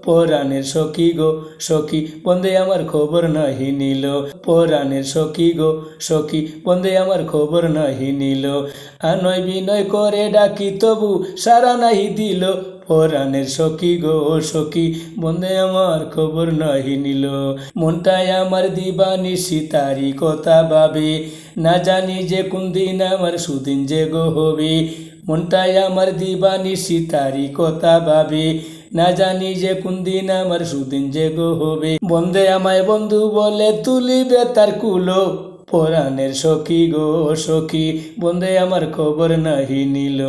পরাণের সখী গো সখী বন্ধে আমার খবর নাহি নিল। পরাণের সখী গো সখী বন্ধে আমার খবর নাহি নিল। আনয় বিনয় করে ডাকি তবু সারা নাহি দিল। পরাণের সখী গো সখী বন্ধে আমার খবর নাহি নিল। মনটায় আমার দিবানিশি তারি কথা ভাবে, না জানি যে কোন দিন আমার সুদিন যে গো হবে। মনটায় আমার দিবানিশি তারি কথা ভাবে, না জানি যে কোন দিন আমার সুদিন যে গো হবে। বন্ধে আমায় বন্ধু বলে তুলিবে তার কুলো। পরাণের সখী গো সখী বন্ধে আমার খবর নাহি নিল।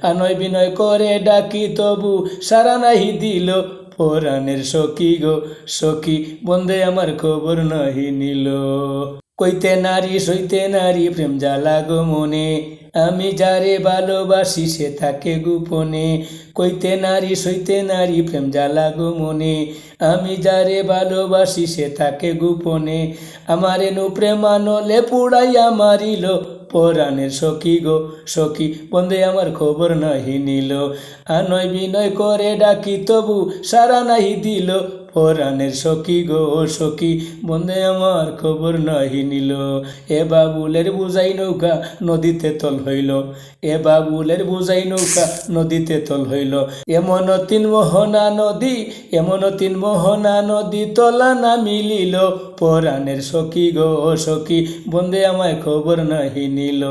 আনয় বিনয় করে ডাকি তবু সারা নাহি দিল। পরাণের সখী গো সখী বন্ধে আমার খবর নাহি নিল। কইতে নারী সইতে নারী প্রেম জ্বালা গো মনে, আমি যারে ভালোবাসি সে থাকে গোপনে। কইতে নারী সইতে নারী প্রেম জ্বালা গো মনে, আমি যারে ভালোবাসি সে থাকে গোপনে। আমারে নু প্রেমানলে পুড়াইয়া মারিল। পরাণের সখী গো সখী বন্ধে আমার খবর নাহি নিল। আনয় বিনয় করে ডাকি তবু সারা নাহি দিল। পরাণের সখী গো সখী বন্ধে আমার খবর নাহি নিল। এ বাবুলের বুঝাই নৌকা নদীতে তল হইল। এ বাবুলের বুঝাই নৌকা নদীতে তল হইল। এমন তিন মোহনা নদী, এমন তিন মোহনা নদী তলা না মিলিল। পরাণের সখী গো সখী বন্ধে আমায় খবর নাহি নিল।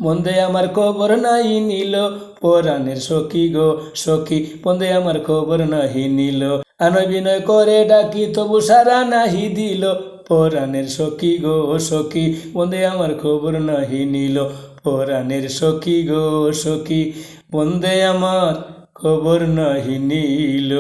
বন্ধে আমার খবর নাহি নিল। পরাণের সখী গো সখী বন্ধে আমার খবর নাহি নিল। আনয় বিনয় করে ডাকি তবু সারা নাহি দিল। পরাণের সখী গো সখী বন্ধে আমার খবর নাহি নিল। পরাণের সখী গো সখী বন্ধে আমার খবর নাহি নিল।